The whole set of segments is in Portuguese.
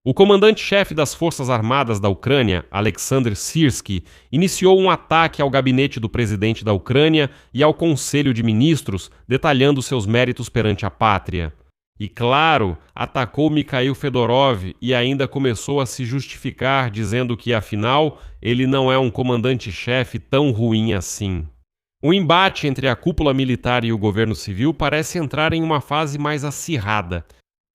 O comandante-chefe das Forças Armadas da Ucrânia, Alexander Sirski, iniciou um ataque ao gabinete do presidente da Ucrânia e ao Conselho de Ministros, detalhando seus méritos perante a pátria. E, claro, atacou Mikhail Fedorov e ainda começou a se justificar, dizendo que, afinal, ele não é um comandante-chefe tão ruim assim. O embate entre a cúpula militar e o governo civil parece entrar em uma fase mais acirrada.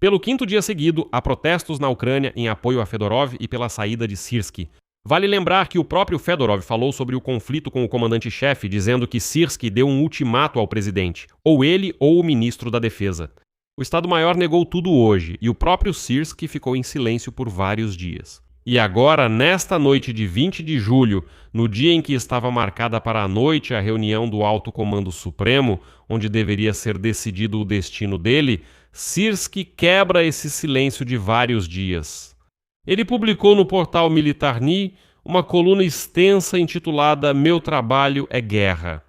Pelo quinto dia seguido, há protestos na Ucrânia em apoio a Fedorov e pela saída de Sirski. Vale lembrar que o próprio Fedorov falou sobre o conflito com o comandante-chefe, dizendo que Sirski deu um ultimato ao presidente, ou ele ou o ministro da Defesa. O Estado-Maior negou tudo hoje, e o próprio Sirski ficou em silêncio por vários dias. E agora, nesta noite de 20 de julho, no dia em que estava marcada para a noite a reunião do Alto Comando Supremo, onde deveria ser decidido o destino dele, Sirski quebra esse silêncio de vários dias. Ele publicou no portal Militarny uma coluna extensa intitulada Meu Trabalho é Guerra.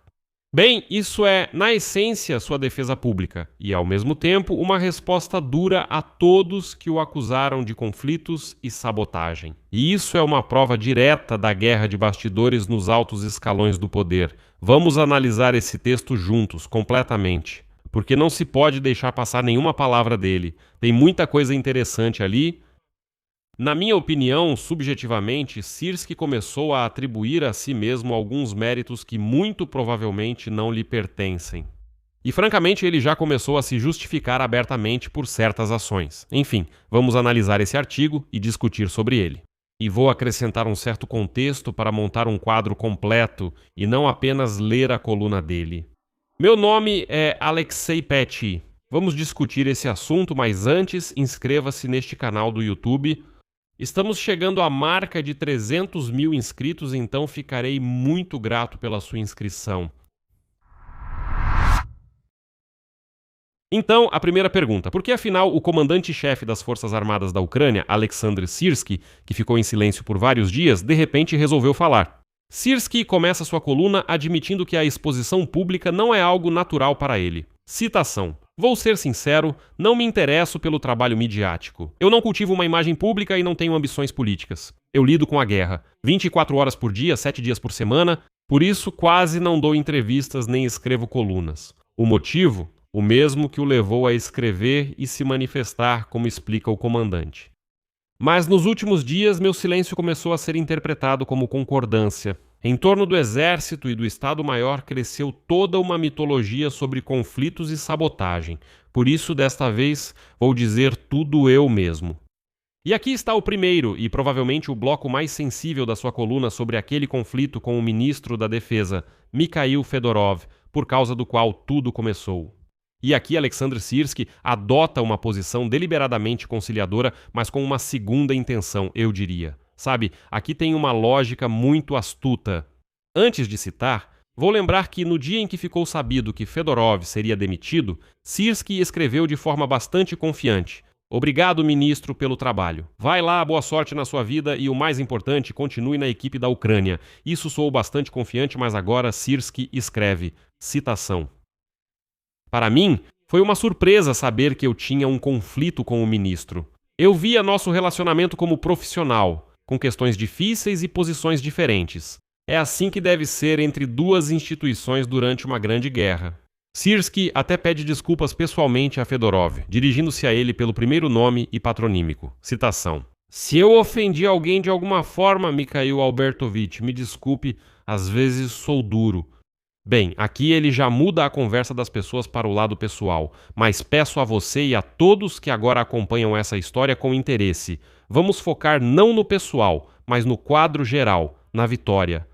Bem, isso é, na essência, sua defesa pública, e, ao mesmo tempo, uma resposta dura a todos que o acusaram de conflitos e sabotagem. E isso é uma prova direta da guerra de bastidores nos altos escalões do poder. Vamos analisar esse texto juntos, completamente, porque não se pode deixar passar nenhuma palavra dele. Tem muita coisa interessante ali. Na minha opinião, subjetivamente, Sirski começou a atribuir a si mesmo alguns méritos que muito provavelmente não lhe pertencem. E francamente ele já começou a se justificar abertamente por certas ações. Enfim, vamos analisar esse artigo e discutir sobre ele. E vou acrescentar um certo contexto para montar um quadro completo e não apenas ler a coluna dele. Meu nome é Alexei Petty. Vamos discutir esse assunto, mas antes inscreva-se neste canal do YouTube. Estamos chegando à marca de 300 mil inscritos, então ficarei muito grato pela sua inscrição. Então, a primeira pergunta. Por que, afinal, o comandante-chefe das Forças Armadas da Ucrânia, Alexander Sirski, que ficou em silêncio por vários dias, de repente resolveu falar? Sirski começa sua coluna admitindo que a exposição pública não é algo natural para ele. Citação. Vou ser sincero, não me interesso pelo trabalho midiático. Eu não cultivo uma imagem pública e não tenho ambições políticas. Eu lido com a guerra, 24 horas por dia, 7 dias por semana, por isso quase não dou entrevistas nem escrevo colunas. O motivo? O mesmo que o levou a escrever e se manifestar, como explica o comandante. Mas nos últimos dias, meu silêncio começou a ser interpretado como concordância. Em torno do Exército e do Estado-Maior cresceu toda uma mitologia sobre conflitos e sabotagem. Por isso, desta vez, vou dizer tudo eu mesmo. E aqui está o primeiro e provavelmente o bloco mais sensível da sua coluna sobre aquele conflito com o ministro da Defesa, Mikhail Fedorov, por causa do qual tudo começou. E aqui Alexander Sirski adota uma posição deliberadamente conciliadora, mas com uma segunda intenção, eu diria. Sabe, aqui tem uma lógica muito astuta. Antes de citar, vou lembrar que no dia em que ficou sabido que Fedorov seria demitido, Sirski escreveu de forma bastante confiante: Obrigado, ministro, pelo trabalho. Vai lá, boa sorte na sua vida e, o mais importante, continue na equipe da Ucrânia. Isso sou bastante confiante, mas agora Sirski escreve. Citação. Para mim, foi uma surpresa saber que eu tinha um conflito com o ministro. Eu via nosso relacionamento como profissional, com questões difíceis e posições diferentes. É assim que deve ser entre duas instituições durante uma grande guerra. Sirski até pede desculpas pessoalmente a Fedorov, dirigindo-se a ele pelo primeiro nome e patronímico. Citação. Se eu ofendi alguém de alguma forma, Mikhail Albertovich, me desculpe, às vezes sou duro. Bem, aqui ele já muda a conversa das pessoas para o lado pessoal, mas peço a você e a todos que agora acompanham essa história com interesse. Vamos focar não no pessoal, mas no quadro geral, na vitória.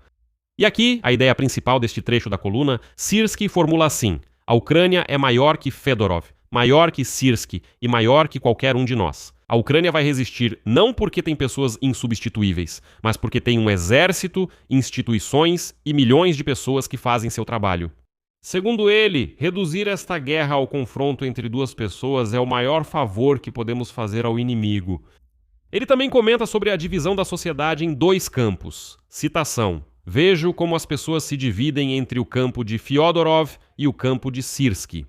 E aqui, a ideia principal deste trecho da coluna, Sirski formula assim: a Ucrânia é maior que Fedorov, maior que Sirski e maior que qualquer um de nós. A Ucrânia vai resistir não porque tem pessoas insubstituíveis, mas porque tem um exército, instituições e milhões de pessoas que fazem seu trabalho. Segundo ele, reduzir esta guerra ao confronto entre duas pessoas é o maior favor que podemos fazer ao inimigo. Ele também comenta sobre a divisão da sociedade em dois campos. Citação. Vejo como as pessoas se dividem entre o campo de Fyodorov e o campo de Sirski.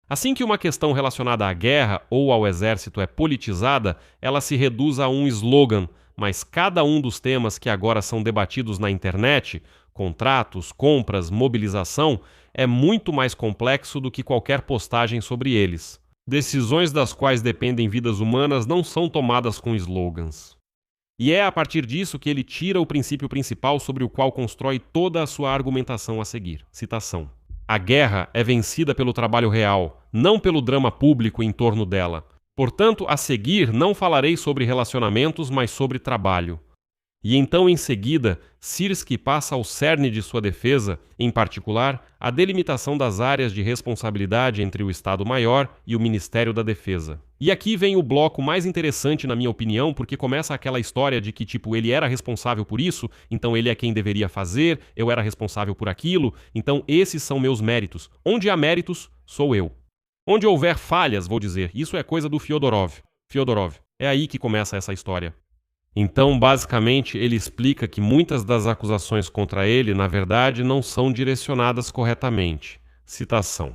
Assim que uma questão relacionada à guerra ou ao exército é politizada, ela se reduz a um slogan, mas cada um dos temas que agora são debatidos na internet, contratos, compras, mobilização, é muito mais complexo do que qualquer postagem sobre eles. Decisões das quais dependem vidas humanas não são tomadas com slogans. E é a partir disso que ele tira o princípio principal sobre o qual constrói toda a sua argumentação a seguir. Citação. A guerra é vencida pelo trabalho real, não pelo drama público em torno dela. Portanto, a seguir não falarei sobre relacionamentos, mas sobre trabalho. E então, em seguida, Sirski passa ao cerne de sua defesa, em particular, a delimitação das áreas de responsabilidade entre o Estado-Maior e o Ministério da Defesa. E aqui vem o bloco mais interessante, na minha opinião, porque começa aquela história de que, ele era responsável por isso, então ele é quem deveria fazer, eu era responsável por aquilo, então esses são meus méritos. Onde há méritos, sou eu. Onde houver falhas, vou dizer, isso é coisa do Fyodorov. É aí que começa essa história. Então, basicamente, ele explica que muitas das acusações contra ele, na verdade, não são direcionadas corretamente. Citação.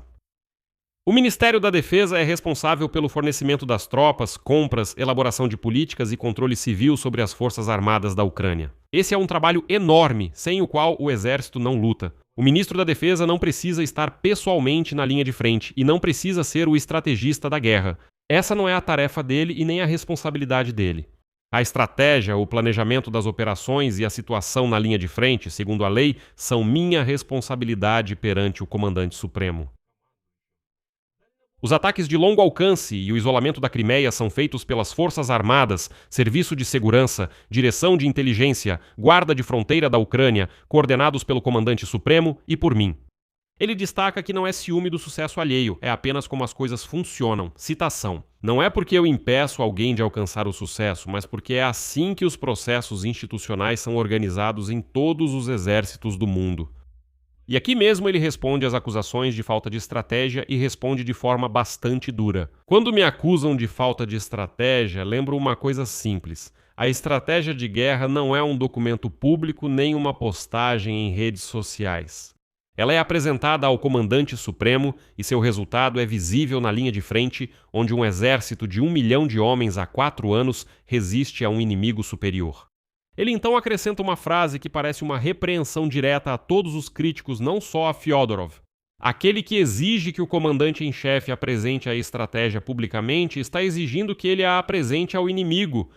O Ministério da Defesa é responsável pelo fornecimento das tropas, compras, elaboração de políticas e controle civil sobre as forças armadas da Ucrânia. Esse é um trabalho enorme, sem o qual o exército não luta. O ministro da Defesa não precisa estar pessoalmente na linha de frente e não precisa ser o estrategista da guerra. Essa não é a tarefa dele e nem a responsabilidade dele. A estratégia, o planejamento das operações e a situação na linha de frente, segundo a lei, são minha responsabilidade perante o Comandante Supremo. Os ataques de longo alcance e o isolamento da Crimeia são feitos pelas Forças Armadas, Serviço de Segurança, Direção de Inteligência, Guarda de Fronteira da Ucrânia, coordenados pelo Comandante Supremo e por mim. Ele destaca que não é ciúme do sucesso alheio, é apenas como as coisas funcionam. Citação. Não é porque eu impeço alguém de alcançar o sucesso, mas porque é assim que os processos institucionais são organizados em todos os exércitos do mundo. E aqui mesmo ele responde às acusações de falta de estratégia e responde de forma bastante dura. Quando me acusam de falta de estratégia, lembro uma coisa simples. A estratégia de guerra não é um documento público nem uma postagem em redes sociais. Ela é apresentada ao Comandante Supremo e seu resultado é visível na linha de frente, onde um exército de 1 milhão de homens há 4 anos resiste a um inimigo superior. Ele então acrescenta uma frase que parece uma repreensão direta a todos os críticos, não só a Fyodorov. Aquele que exige que o comandante em chefe apresente a estratégia publicamente está exigindo que ele a apresente ao inimigo.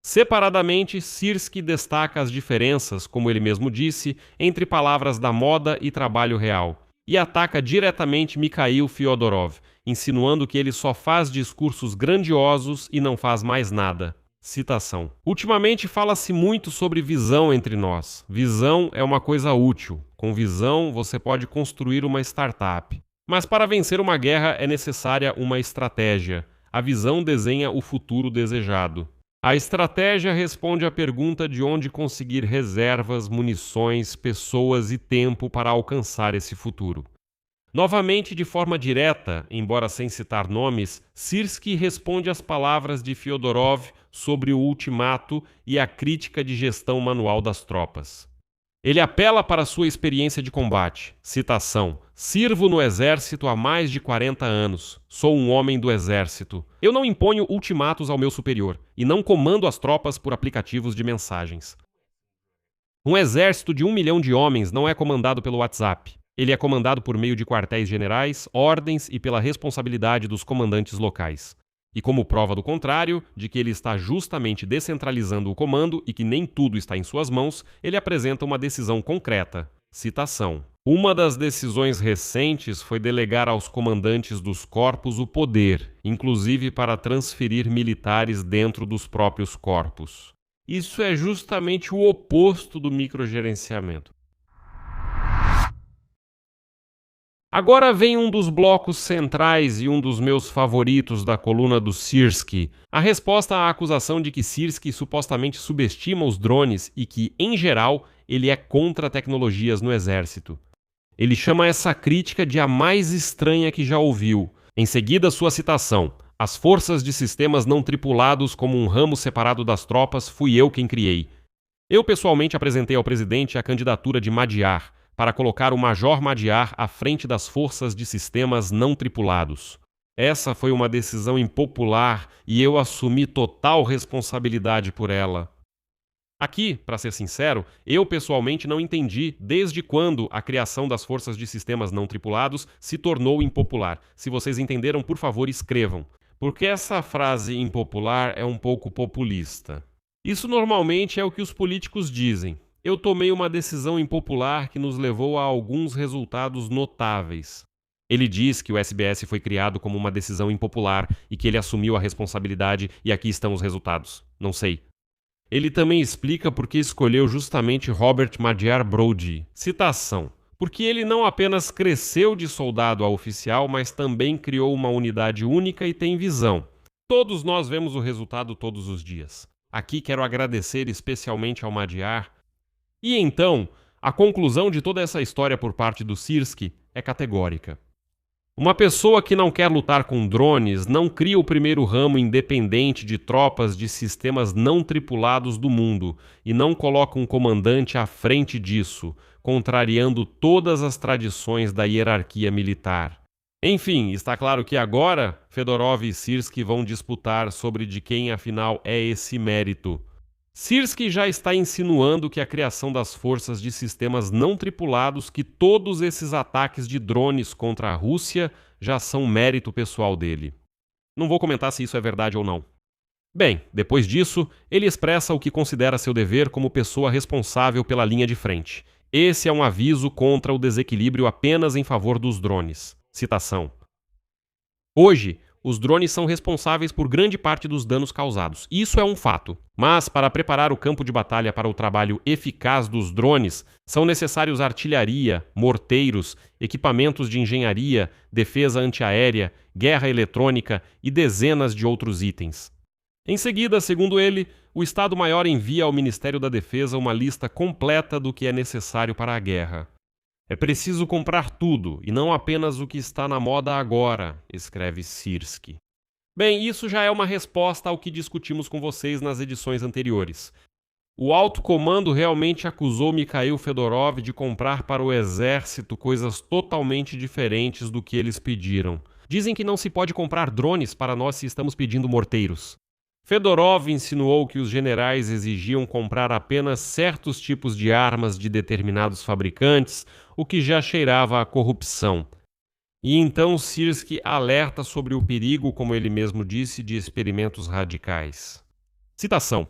Separadamente, Sirski destaca as diferenças, como ele mesmo disse, entre palavras da moda e trabalho real, e ataca diretamente Mikhail Fyodorov, insinuando que ele só faz discursos grandiosos e não faz mais nada. Citação. Ultimamente fala-se muito sobre visão entre nós. Visão é uma coisa útil. Com visão, você pode construir uma startup. Mas para vencer uma guerra é necessária uma estratégia. A visão desenha o futuro desejado. A estratégia responde à pergunta de onde conseguir reservas, munições, pessoas e tempo para alcançar esse futuro. Novamente, de forma direta, embora sem citar nomes, Sirski responde às palavras de Fyodorov sobre o ultimato e a crítica de gestão manual das tropas. Ele apela para sua experiência de combate. Citação. Sirvo no exército há mais de 40 anos. Sou um homem do exército. Eu não imponho ultimatos ao meu superior e não comando as tropas por aplicativos de mensagens. Um exército de 1 milhão de homens não é comandado pelo WhatsApp. Ele é comandado por meio de quartéis generais, ordens e pela responsabilidade dos comandantes locais. E como prova do contrário, de que ele está justamente descentralizando o comando e que nem tudo está em suas mãos, ele apresenta uma decisão concreta. Citação. Uma das decisões recentes foi delegar aos comandantes dos corpos o poder, inclusive para transferir militares dentro dos próprios corpos. Isso é justamente o oposto do microgerenciamento. Agora vem um dos blocos centrais e um dos meus favoritos da coluna do Sirski, a resposta à acusação de que Sirski supostamente subestima os drones e que, em geral, ele é contra tecnologias no exército. Ele chama essa crítica de a mais estranha que já ouviu. Em seguida, sua citação: as forças de sistemas não tripulados como um ramo separado das tropas fui eu quem criei. Eu pessoalmente apresentei ao presidente a candidatura de Madiyar, para colocar o Major Madiar à frente das forças de sistemas não tripulados. Essa foi uma decisão impopular e eu assumi total responsabilidade por ela. Aqui, para ser sincero, eu pessoalmente não entendi desde quando a criação das forças de sistemas não tripulados se tornou impopular. Se vocês entenderam, por favor, escrevam. Porque essa frase impopular é um pouco populista. Isso normalmente é o que os políticos dizem. Eu tomei uma decisão impopular que nos levou a alguns resultados notáveis. Ele diz que o SBS foi criado como uma decisão impopular e que ele assumiu a responsabilidade e aqui estão os resultados. Não sei. Ele também explica por que escolheu justamente Robert Madiar Brody. Citação. Porque ele não apenas cresceu de soldado a oficial, mas também criou uma unidade única e tem visão. Todos nós vemos o resultado todos os dias. Aqui quero agradecer especialmente ao Madiar. E então, a conclusão de toda essa história por parte do Sirski é categórica. Uma pessoa que não quer lutar com drones não cria o primeiro ramo independente de tropas de sistemas não tripulados do mundo e não coloca um comandante à frente disso, contrariando todas as tradições da hierarquia militar. Enfim, está claro que agora Fedorov e Sirski vão disputar sobre de quem afinal é esse mérito. Sirski já está insinuando que a criação das forças de sistemas não tripulados, que todos esses ataques de drones contra a Rússia já são mérito pessoal dele. Não vou comentar se isso é verdade ou não. Bem, depois disso, ele expressa o que considera seu dever como pessoa responsável pela linha de frente. Esse é um aviso contra o desequilíbrio apenas em favor dos drones. Citação. Hoje, os drones são responsáveis por grande parte dos danos causados. Isso é um fato. Mas, para preparar o campo de batalha para o trabalho eficaz dos drones, são necessários artilharia, morteiros, equipamentos de engenharia, defesa antiaérea, guerra eletrônica e dezenas de outros itens. Em seguida, segundo ele, o Estado-Maior envia ao Ministério da Defesa uma lista completa do que é necessário para a guerra. É preciso comprar tudo, e não apenas o que está na moda agora, escreve Sirski. Bem, isso já é uma resposta ao que discutimos com vocês nas edições anteriores. O alto comando realmente acusou Mikhail Fedorov de comprar para o exército coisas totalmente diferentes do que eles pediram. Dizem que não se pode comprar drones para nós se estamos pedindo morteiros. Fedorov insinuou que os generais exigiam comprar apenas certos tipos de armas de determinados fabricantes, o que já cheirava a corrupção. E então Sirski alerta sobre o perigo, como ele mesmo disse, de experimentos radicais. Citação.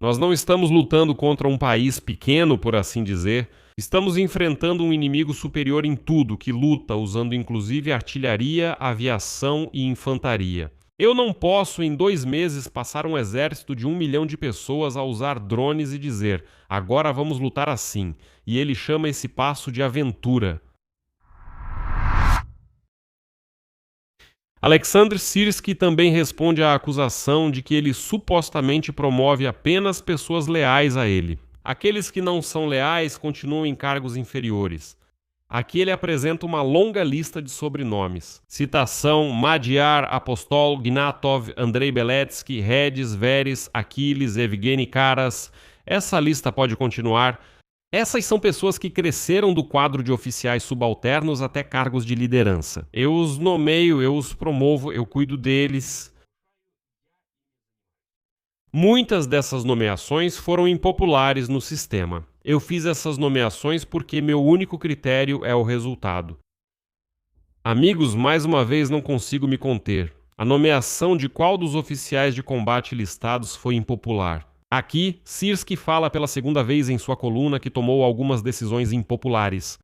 Nós não estamos lutando contra um país pequeno, por assim dizer. Estamos enfrentando um inimigo superior em tudo, que luta usando inclusive artilharia, aviação e infantaria. Eu não posso, em 2 meses, passar um exército de 1 milhão de pessoas a usar drones e dizer, agora vamos lutar assim. E ele chama esse passo de aventura. Alexander Sirski também responde à acusação de que ele supostamente promove apenas pessoas leais a ele. Aqueles que não são leais continuam em cargos inferiores. Aqui ele apresenta uma longa lista de sobrenomes. Citação: Madiar, Apostol, Gnatov, Andrei Beletsky, Redis, Veres, Aquiles, Evgeny Karas. Essa lista pode continuar. Essas são pessoas que cresceram do quadro de oficiais subalternos até cargos de liderança. Eu os nomeio, eu os promovo, eu cuido deles. Muitas dessas nomeações foram impopulares no sistema. Eu fiz essas nomeações porque meu único critério é o resultado. Amigos, mais uma vez não consigo me conter. A nomeação de qual dos oficiais de combate listados foi impopular? Aqui, Sirski fala pela segunda vez em sua coluna que tomou algumas decisões impopulares.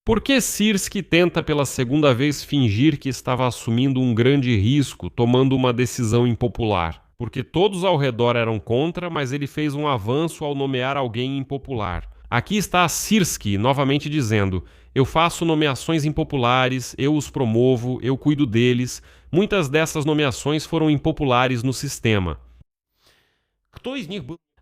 Por que Sirski tenta pela segunda vez fingir que estava assumindo um grande risco, tomando uma decisão impopular? Porque todos ao redor eram contra, mas ele fez um avanço ao nomear alguém impopular. Aqui está Sirski novamente dizendo: eu faço nomeações impopulares, eu os promovo, eu cuido deles. Muitas dessas nomeações foram impopulares no sistema.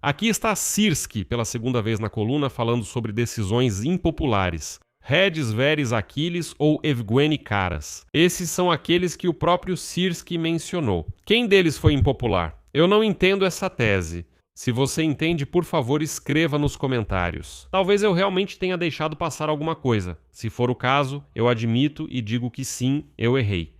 Aqui está Sirski pela segunda vez na coluna falando sobre decisões impopulares. Redis, Veres, Aquiles ou Evgeny Karas. Esses são aqueles que o próprio Sirski mencionou. Quem deles foi impopular? Eu não entendo essa tese. Se você entende, por favor, escreva nos comentários. Talvez eu realmente tenha deixado passar alguma coisa. Se for o caso, eu admito e digo que sim, eu errei.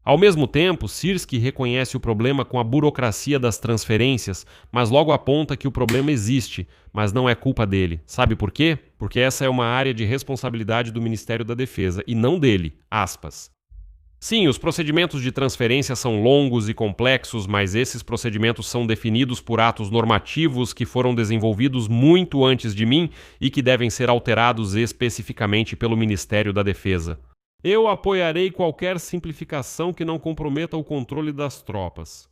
Ao mesmo tempo, Sirski reconhece o problema com a burocracia das transferências, mas logo aponta que o problema existe, mas não é culpa dele. Sabe por quê? Porque essa é uma área de responsabilidade do Ministério da Defesa e não dele. Aspas. Sim, os procedimentos de transferência são longos e complexos, mas esses procedimentos são definidos por atos normativos que foram desenvolvidos muito antes de mim e que devem ser alterados especificamente pelo Ministério da Defesa. Eu apoiarei qualquer simplificação que não comprometa o controle das tropas.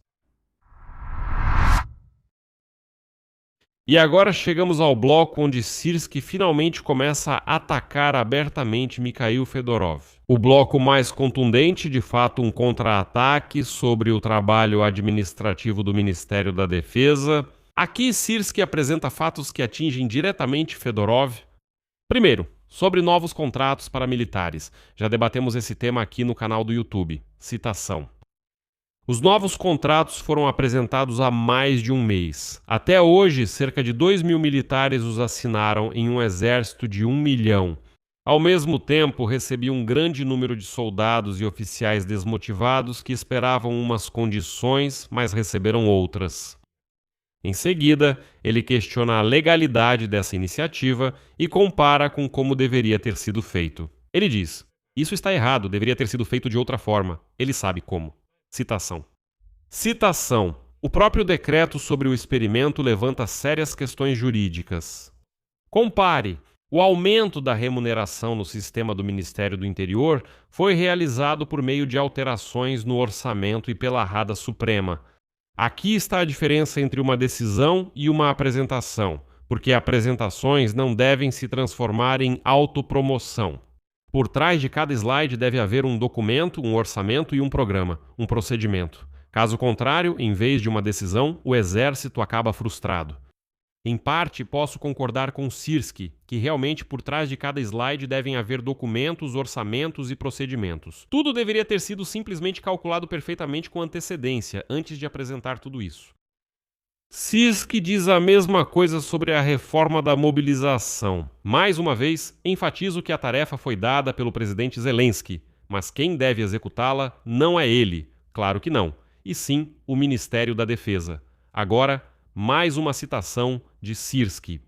E agora chegamos ao bloco onde Sirski finalmente começa a atacar abertamente Mikhail Fedorov. O bloco mais contundente, de fato um contra-ataque sobre o trabalho administrativo do Ministério da Defesa. Aqui Sirski apresenta fatos que atingem diretamente Fedorov. Primeiro, sobre novos contratos para militares. Já debatemos esse tema aqui no canal do YouTube. Citação. Os novos contratos foram apresentados há mais de um mês. Até hoje, cerca de 2.000 militares os assinaram em um exército de 1 milhão. Ao mesmo tempo, recebi um grande número de soldados e oficiais desmotivados que esperavam umas condições, mas receberam outras. Em seguida, ele questiona a legalidade dessa iniciativa e compara com como deveria ter sido feito. Ele diz: "Isso está errado, deveria ter sido feito de outra forma. Ele sabe como." Citação. Citação. O próprio decreto sobre o experimento levanta sérias questões jurídicas. Compare. O aumento da remuneração no sistema do Ministério do Interior foi realizado por meio de alterações no orçamento e pela Rada Suprema. Aqui está a diferença entre uma decisão e uma apresentação, porque apresentações não devem se transformar em autopromoção. Por trás de cada slide deve haver um documento, um orçamento e um programa, um procedimento. Caso contrário, em vez de uma decisão, o exército acaba frustrado. Em parte, posso concordar com Sirski, que realmente por trás de cada slide devem haver documentos, orçamentos e procedimentos. Tudo deveria ter sido simplesmente calculado perfeitamente com antecedência, antes de apresentar tudo isso. Sirski diz a mesma coisa sobre a reforma da mobilização. Mais uma vez, enfatizo que a tarefa foi dada pelo presidente Zelensky, mas quem deve executá-la não é ele, claro que não, e sim o Ministério da Defesa. Agora, mais uma citação de Sirski.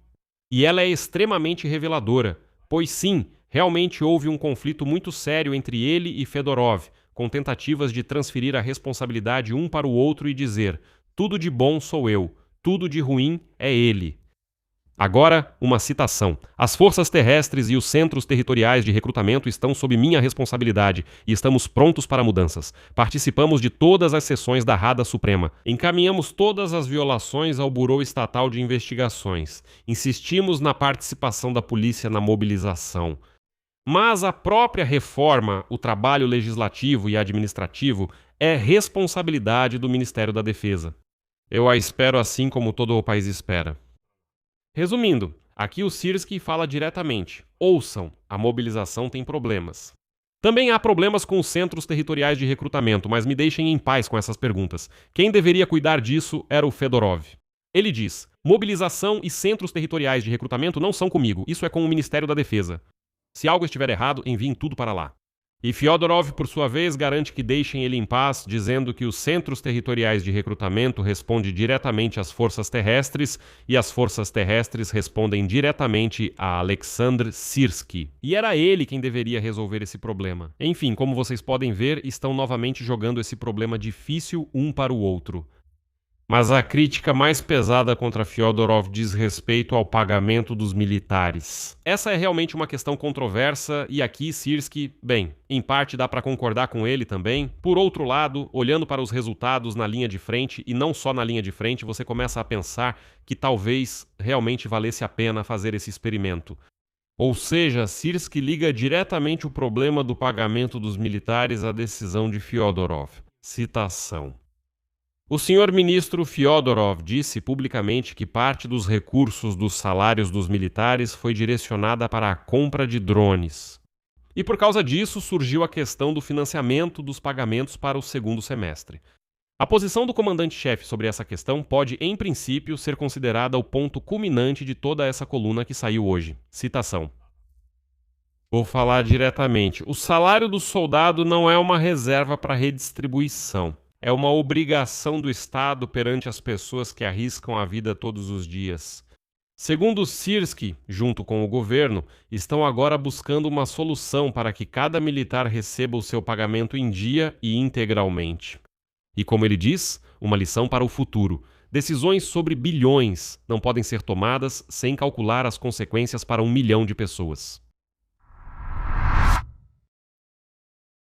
E ela é extremamente reveladora, pois sim, realmente houve um conflito muito sério entre ele e Fedorov, com tentativas de transferir a responsabilidade um para o outro e dizer: tudo de bom sou eu, tudo de ruim é ele. Agora, uma citação. As forças terrestres e os centros territoriais de recrutamento estão sob minha responsabilidade e estamos prontos para mudanças. Participamos de todas as sessões da Rada Suprema. Encaminhamos todas as violações ao Bureau Estatal de Investigações. Insistimos na participação da polícia na mobilização. Mas a própria reforma, o trabalho legislativo e administrativo, é responsabilidade do Ministério da Defesa. Eu a espero assim como todo o país espera. Resumindo, aqui o Sirski fala diretamente. Ouçam, a mobilização tem problemas. Também há problemas com os centros territoriais de recrutamento, mas me deixem em paz com essas perguntas. Quem deveria cuidar disso era o Fedorov. Ele diz: mobilização e centros territoriais de recrutamento não são comigo, isso é com o Ministério da Defesa. Se algo estiver errado, enviem tudo para lá. E Fyodorov, por sua vez, garante que deixem ele em paz, dizendo que os centros territoriais de recrutamento respondem diretamente às forças terrestres e as forças terrestres respondem diretamente a Alexandr Sirski. E era ele quem deveria resolver esse problema. Enfim, como vocês podem ver, estão novamente jogando esse problema difícil um para o outro. Mas a crítica mais pesada contra Fyodorov diz respeito ao pagamento dos militares. Essa é realmente uma questão controversa e aqui Sirski, bem, em parte dá para concordar com ele também. Por outro lado, olhando para os resultados na linha de frente e não só na linha de frente, você começa a pensar que talvez realmente valesse a pena fazer esse experimento. Ou seja, Sirski liga diretamente o problema do pagamento dos militares à decisão de Fyodorov. Citação. O senhor ministro Fyodorov disse publicamente que parte dos recursos dos salários dos militares foi direcionada para a compra de drones. E por causa disso surgiu a questão do financiamento dos pagamentos para o segundo semestre. A posição do comandante-chefe sobre essa questão pode, em princípio, ser considerada o ponto culminante de toda essa coluna que saiu hoje. Citação. Vou falar diretamente. O salário do soldado não é uma reserva para redistribuição. É uma obrigação do Estado perante as pessoas que arriscam a vida todos os dias. Segundo Sirski, junto com o governo, estão agora buscando uma solução para que cada militar receba o seu pagamento em dia e integralmente. E como ele diz, uma lição para o futuro. Decisões sobre bilhões não podem ser tomadas sem calcular as consequências para 1 milhão de pessoas.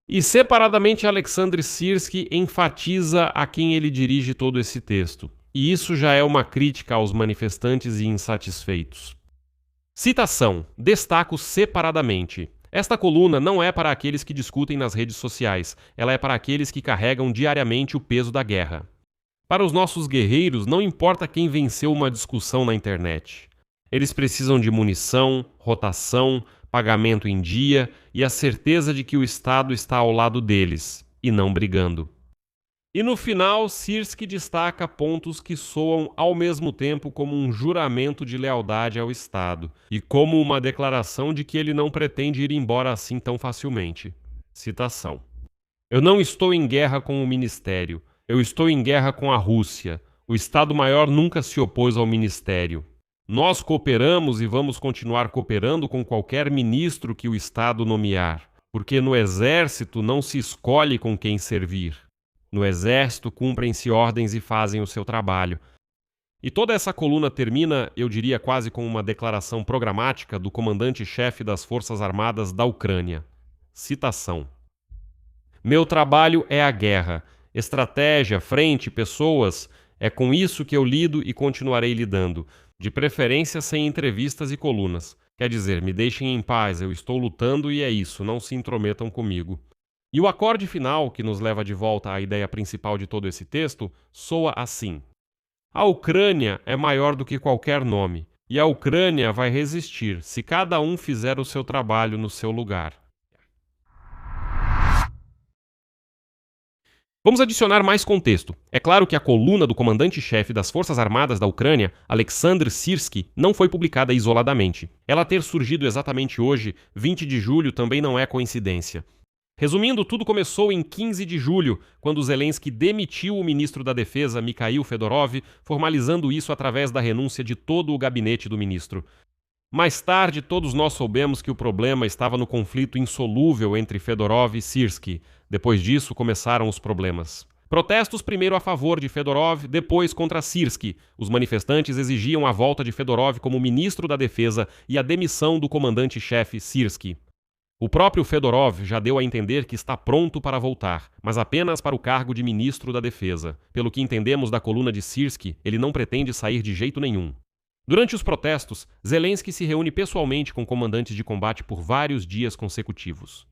E separadamente Alexandre Sirski enfatiza a quem ele dirige todo esse texto. E isso já é uma crítica aos manifestantes e insatisfeitos. Citação. Destaco separadamente. Esta coluna não é para aqueles que discutem nas redes sociais, ela é para aqueles que carregam diariamente o peso da guerra. Para os nossos guerreiros, não importa quem venceu uma discussão na internet. Eles precisam de munição, rotação, pagamento em dia e a certeza de que o Estado está ao lado deles, e não brigando. E no final, Sirski destaca pontos que soam ao mesmo tempo como um juramento de lealdade ao Estado e como uma declaração de que ele não pretende ir embora assim tão facilmente. Citação. Eu não estou em guerra com o Ministério, eu estou em guerra com a Rússia. O Estado-Maior nunca se opôs ao Ministério. Nós cooperamos e vamos continuar cooperando com qualquer ministro que o Estado nomear, porque no Exército não se escolhe com quem servir. No Exército cumprem-se ordens e fazem o seu trabalho. E toda essa coluna termina, eu diria quase com uma declaração programática do comandante-chefe das Forças Armadas da Ucrânia. Citação. Meu trabalho é a guerra. Estratégia, frente, pessoas, é com isso que eu lido e continuarei lidando. De preferência sem entrevistas e colunas. Quer dizer, me deixem em paz, eu estou lutando e é isso, não se intrometam comigo. E o acorde final, que nos leva de volta à ideia principal de todo esse texto, soa assim. A Ucrânia é maior do que qualquer nome, e a Ucrânia vai resistir se cada um fizer o seu trabalho no seu lugar. Vamos adicionar mais contexto. É claro que a coluna do comandante-chefe das Forças Armadas da Ucrânia, Alexandre Sirski, não foi publicada isoladamente. Ela ter surgido exatamente hoje, 20 de julho, também não é coincidência. Resumindo, tudo começou em 15 de julho, quando Zelensky demitiu o ministro da Defesa, Mikhail Fedorov, formalizando isso através da renúncia de todo o gabinete do ministro. Mais tarde, todos nós soubemos que o problema estava no conflito insolúvel entre Fedorov e Sirski. Depois disso, começaram os problemas. Protestos primeiro a favor de Fedorov, depois contra Sirski. Os manifestantes exigiam a volta de Fedorov como ministro da Defesa e a demissão do comandante-chefe Sirski. O próprio Fedorov já deu a entender que está pronto para voltar, mas apenas para o cargo de ministro da Defesa. Pelo que entendemos da coluna de Sirski, ele não pretende sair de jeito nenhum. Durante os protestos, Zelensky se reúne pessoalmente com comandantes de combate por vários dias consecutivos.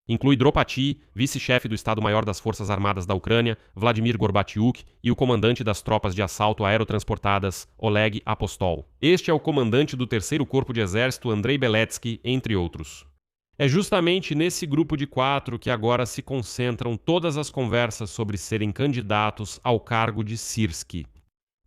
Inclui Dropati, vice-chefe do Estado-Maior das Forças Armadas da Ucrânia, Vladimir Gorbatyuk, e o comandante das tropas de assalto aerotransportadas, Oleg Apostol. Este é o comandante do 3º Corpo de Exército, Andrei Beletsky, entre outros. É justamente nesse grupo de 4 que agora se concentram todas as conversas sobre serem candidatos ao cargo de Sirski.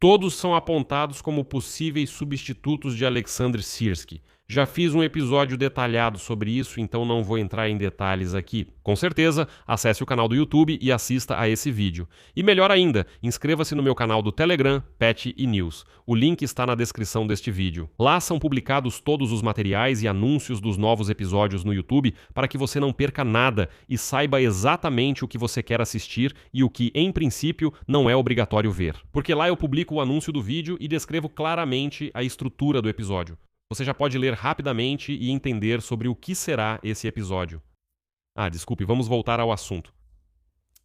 Todos são apontados como possíveis substitutos de Alexandre Sirski. Já fiz um episódio detalhado sobre isso, então não vou entrar em detalhes aqui. Com certeza, acesse o canal do YouTube e assista a esse vídeo. E melhor ainda, inscreva-se no meu canal do Telegram, Pet e News. O link está na descrição deste vídeo. Lá são publicados todos os materiais e anúncios dos novos episódios no YouTube para que você não perca nada e saiba exatamente o que você quer assistir e o que, em princípio, não é obrigatório ver. Porque lá eu publico o anúncio do vídeo e descrevo claramente a estrutura do episódio. Você já pode ler rapidamente e entender sobre o que será esse episódio. Desculpe, vamos voltar ao assunto.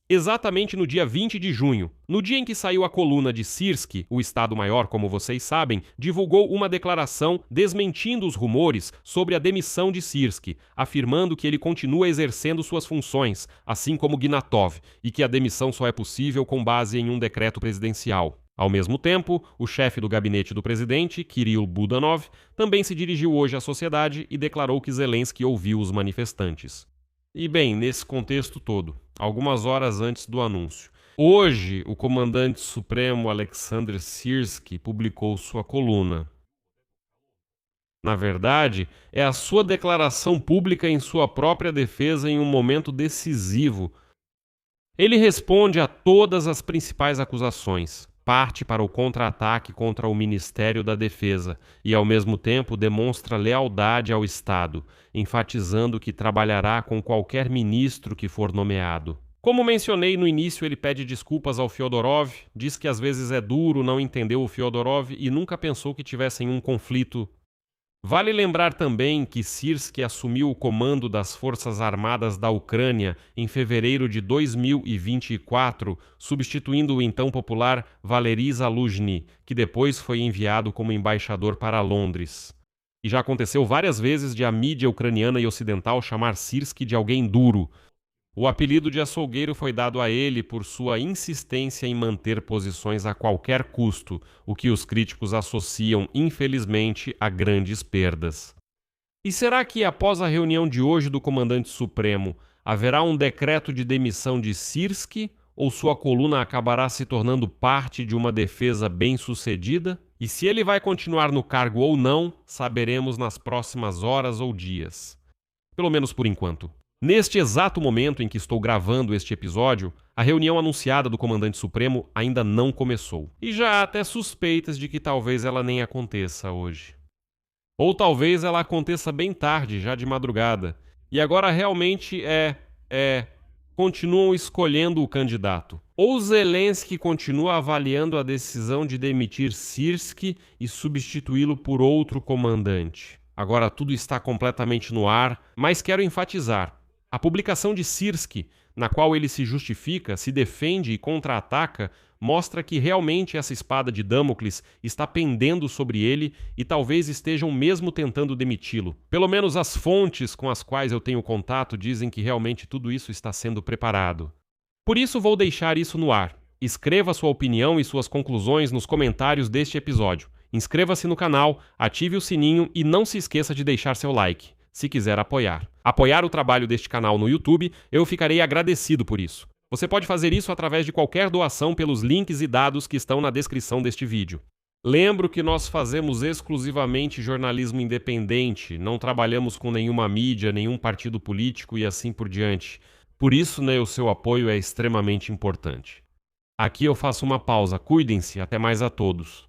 Exatamente no dia 20 de junho, no dia em que saiu a coluna de Sirski, o Estado-Maior, como vocês sabem, divulgou uma declaração desmentindo os rumores sobre a demissão de Sirski, afirmando que ele continua exercendo suas funções, assim como Gnatov, e que a demissão só é possível com base em um decreto presidencial. Ao mesmo tempo, o chefe do gabinete do presidente, Kirill Budanov, também se dirigiu hoje à sociedade e declarou que Zelensky ouviu os manifestantes. E bem, nesse contexto todo, algumas horas antes do anúncio, Hoje, o comandante supremo Alexander Sirski publicou sua coluna. Na verdade, é a sua declaração pública em sua própria defesa em um momento decisivo. Ele responde a todas as principais acusações, parte para o contra-ataque contra o Ministério da Defesa e, ao mesmo tempo, demonstra lealdade ao Estado, enfatizando que trabalhará com qualquer ministro que for nomeado. Como mencionei no início, ele pede desculpas ao Fyodorov, diz que às vezes é duro, não entendeu o Fyodorov e nunca pensou que tivessem um conflito. Vale lembrar também que Sirski assumiu o comando das Forças Armadas da Ucrânia em fevereiro de 2024, substituindo o então popular Valery Zaluzhny, que depois foi enviado como embaixador para Londres. E já aconteceu várias vezes de a mídia ucraniana e ocidental chamar Sirski de alguém duro. O apelido de açougueiro foi dado a ele por sua insistência em manter posições a qualquer custo, o que os críticos associam, infelizmente, a grandes perdas. E será que, após a reunião de hoje do Comandante Supremo, haverá um decreto de demissão de Sirski, ou sua coluna acabará se tornando parte de uma defesa bem-sucedida? E se ele vai continuar no cargo ou não, saberemos nas próximas horas ou dias. Pelo menos por enquanto. Neste exato momento em que estou gravando este episódio, a reunião anunciada do Comandante Supremo ainda não começou. E já há até suspeitas de que talvez ela nem aconteça hoje. Ou talvez ela aconteça bem tarde, já de madrugada. E agora realmente continuam escolhendo o candidato. Ou Zelensky continua avaliando a decisão de demitir Sirski e substituí-lo por outro comandante. Agora tudo está completamente no ar, mas quero enfatizar. A publicação de Sirski, na qual ele se justifica, se defende e contra-ataca, mostra que realmente essa espada de Damocles está pendendo sobre ele e talvez estejam mesmo tentando demiti-lo. Pelo menos as fontes com as quais eu tenho contato dizem que realmente tudo isso está sendo preparado. Por isso vou deixar isso no ar. Escreva sua opinião e suas conclusões nos comentários deste episódio. Inscreva-se no canal, ative o sininho e não se esqueça de deixar seu like, se quiser apoiar. Apoiar o trabalho deste canal no YouTube, eu ficarei agradecido por isso. Você pode fazer isso através de qualquer doação pelos links e dados que estão na descrição deste vídeo. Lembro que nós fazemos exclusivamente jornalismo independente, não trabalhamos com nenhuma mídia, nenhum partido político e assim por diante. Por isso, o seu apoio é extremamente importante. Aqui eu faço uma pausa. Cuidem-se, até mais a todos.